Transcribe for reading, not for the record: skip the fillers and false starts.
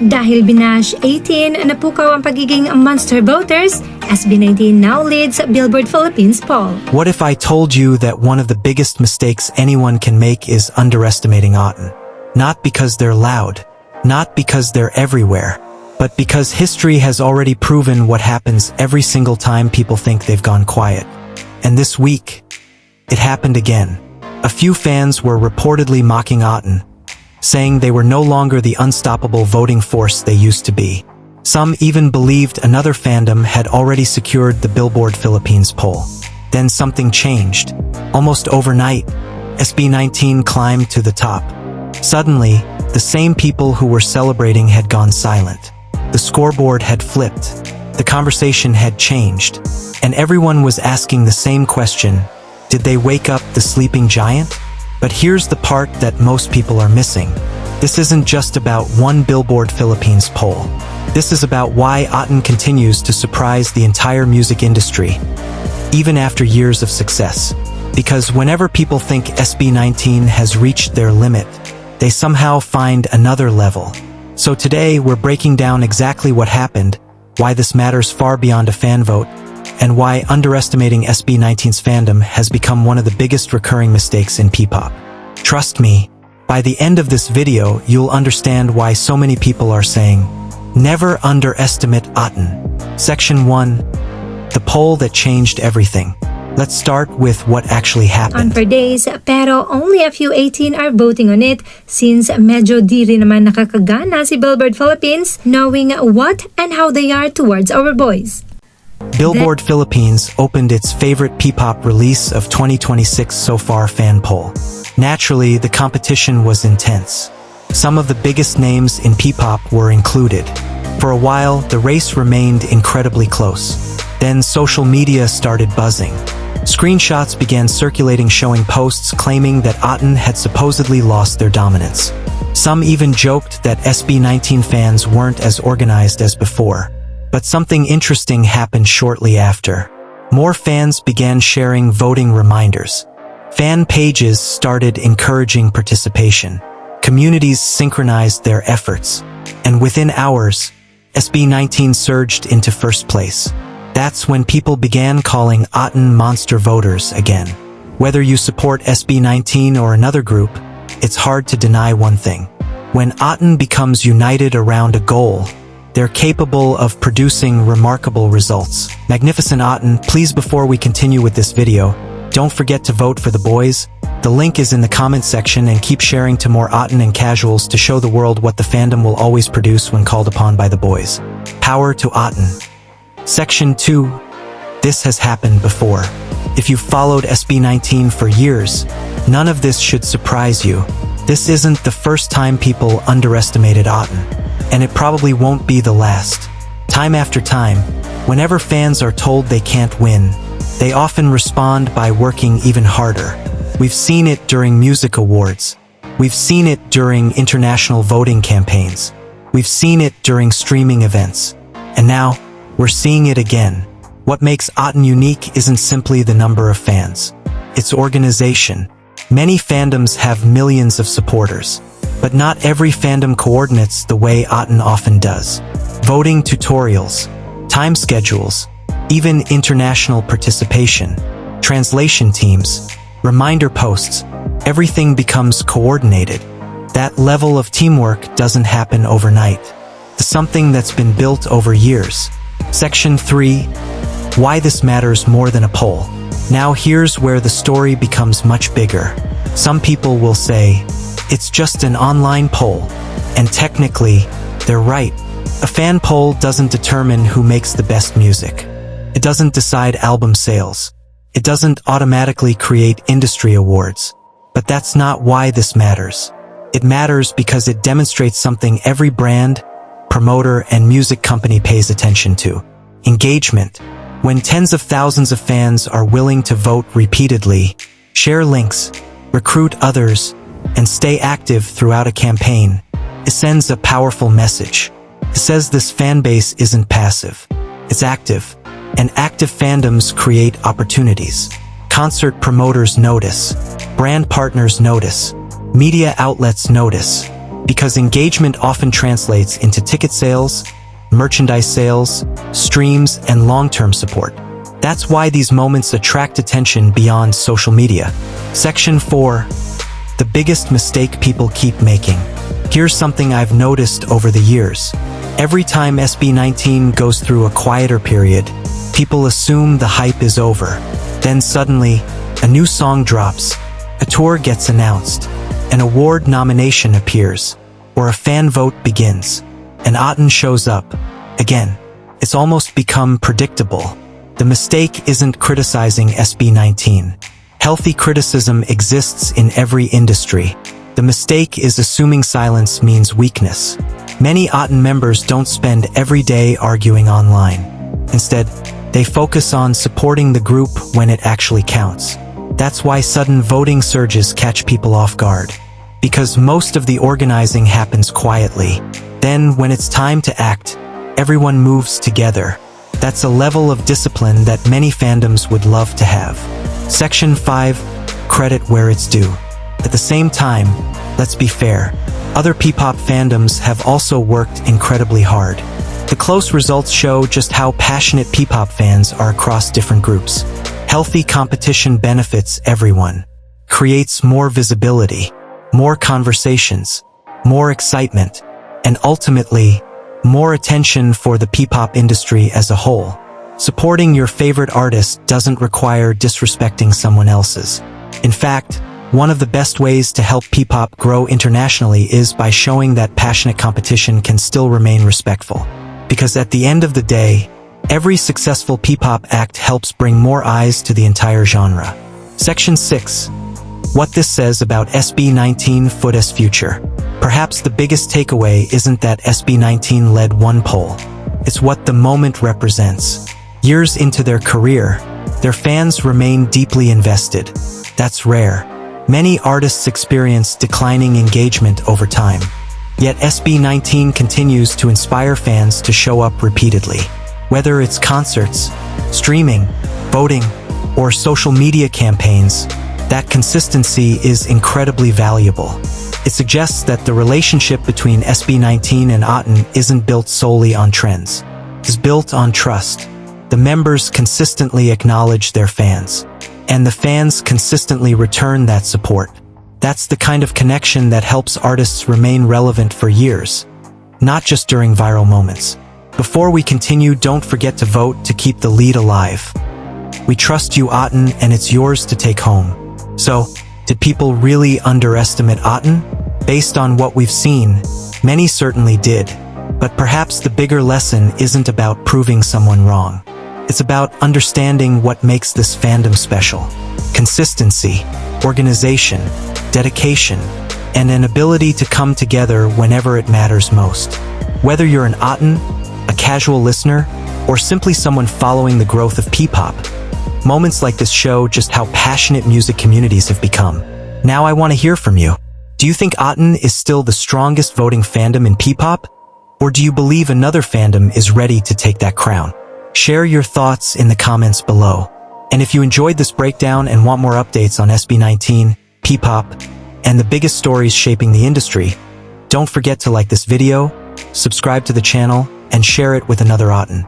Dahil binash 18 na pukaw ang pagiging monster voters, SB19 now leads Billboard Philippines poll. What if I told you that one of the biggest mistakes anyone can make is underestimating Aten? Not because they're loud, not because they're everywhere, but because history has already proven what happens every single time people think they've gone quiet. And this week, it happened again. A few fans were reportedly mocking Aten, saying they were no longer the unstoppable voting force they used to be. Some even believed another fandom had already secured the Billboard Philippines poll. Then something changed. Almost overnight, SB19 climbed to the top. Suddenly, the same people who were celebrating had gone silent. The scoreboard had flipped. The conversation had changed. And everyone was asking the same question: did they wake up the sleeping giant? But here's the part that most people are missing. This isn't just about one Billboard Philippines poll. This is about why Aten continues to surprise the entire music industry, even after years of success. Because whenever people think SB19 has reached their limit, they somehow find another level. So today, we're breaking down exactly what happened, why this matters far beyond a fan vote, and why underestimating SB19's fandom has become one of the biggest recurring mistakes in Ppop. Trust me, by the end of this video, you'll understand why so many people are saying, never underestimate Aten. Section 1. The poll that changed everything. Let's start with what actually happened. On for days, pero only a few 18 are voting on it since medyo di rin naman nakakagana si Billboard Philippines knowing what and how they are towards our boys. Billboard Philippines opened its favorite Ppop release of 2026 so far fan poll. Naturally, the competition was intense. Some of the biggest names in Ppop were included. For a while, the race remained incredibly close. Then social media started buzzing. Screenshots began circulating showing posts claiming that Aten had supposedly lost their dominance. Some even joked that SB19 fans weren't as organized as before. But something interesting happened shortly after. More fans began sharing voting reminders. Fan pages started encouraging participation. Communities synchronized their efforts. And within hours, SB19 surged into first place. That's when people began calling Aten monster voters again. Whether you support SB19 or another group, it's hard to deny one thing. When Aten becomes united around a goal, they're capable of producing remarkable results. Magnificent Aten, please before we continue with this video, don't forget to vote for the boys. The link is in the comment section and keep sharing to more Aten and casuals to show the world what the fandom will always produce when called upon by the boys. Power to Aten. Section 2. This has happened before. If you've followed SB19 for years, none of this should surprise you. This isn't the first time people underestimated Aten. And it probably won't be the last. Time after time, whenever fans are told they can't win, they often respond by working even harder. We've seen it during music awards. We've seen it during international voting campaigns. We've seen it during streaming events. And now, we're seeing it again. What makes Aten unique isn't simply the number of fans. It's organization. Many fandoms have millions of supporters. But not every fandom coordinates the way Aten often does. Voting tutorials, time schedules, even international participation, translation teams, reminder posts, everything becomes coordinated. That level of teamwork doesn't happen overnight. It's something that's been built over years. Section 3. Why this matters more than a poll. Now here's where the story becomes much bigger. Some people will say, it's just an online poll. And technically, they're right. A fan poll doesn't determine who makes the best music. It doesn't decide album sales. It doesn't automatically create industry awards. But that's not why this matters. It matters because it demonstrates something every brand, promoter, and music company pays attention to. Engagement. When tens of thousands of fans are willing to vote repeatedly, share links, recruit others, and stay active throughout a campaign, it sends a powerful message. It says this fan base isn't passive. It's active. And active fandoms create opportunities. Concert promoters notice. Brand partners notice. Media outlets notice. because engagement often translates into ticket sales, merchandise sales, streams, and long-term support. That's why these moments attract attention beyond social media. Section 4. The biggest mistake people keep making. Here's something I've noticed over the years. Every time SB19 goes through a quieter period, people assume the hype is over. Then suddenly, a new song drops, a tour gets announced, an award nomination appears, or a fan vote begins, and Aten shows up. Again, it's almost become predictable. The mistake isn't criticizing SB19. Healthy criticism exists in every industry. The mistake is assuming silence means weakness. Many Aten members don't spend every day arguing online. Instead, they focus on supporting the group when it actually counts. That's why sudden voting surges catch people off guard. Because most of the organizing happens quietly. Then, when it's time to act, everyone moves together. That's a level of discipline that many fandoms would love to have. Section 5. Credit where it's due. At the same time, let's be fair. Other Ppop fandoms have also worked incredibly hard. The close results show just how passionate Ppop fans are across different groups. Healthy competition benefits everyone. Creates more visibility, more conversations, more excitement, and ultimately, more attention for the Ppop industry as a whole. Supporting your favorite artist doesn't require disrespecting someone else's. In fact, one of the best ways to help Ppop grow internationally is by showing that passionate competition can still remain respectful. Because at the end of the day, every successful Ppop act helps bring more eyes to the entire genre. Section 6. What this says about SB19's future. Perhaps the biggest takeaway isn't that SB19 led one poll. It's what the moment represents. Years into their career, their fans remain deeply invested. That's rare. Many artists experience declining engagement over time. Yet SB19 continues to inspire fans to show up repeatedly. Whether it's concerts, streaming, voting, or social media campaigns, that consistency is incredibly valuable. It suggests that the relationship between SB19 and Aten isn't built solely on trends. It's built on trust. The members consistently acknowledge their fans, and the fans consistently return that support. That's the kind of connection that helps artists remain relevant for years, not just during viral moments. Before we continue, don't forget to vote to keep the lead alive. We trust you, Aten, and it's yours to take home. So, did people really underestimate Aten? Based on what we've seen, many certainly did. But perhaps the bigger lesson isn't about proving someone wrong. It's about understanding what makes this fandom special. Consistency, organization, dedication, and an ability to come together whenever it matters most. Whether you're an Aten, a casual listener, or simply someone following the growth of Ppop, moments like this show just how passionate music communities have become. Now I want to hear from you. Do you think Aten is still the strongest voting fandom in Ppop? Or do you believe another fandom is ready to take that crown? Share your thoughts in the comments below. And if you enjoyed this breakdown and want more updates on SB19, Ppop, and the biggest stories shaping the industry, don't forget to like this video, subscribe to the channel, and share it with another Aten.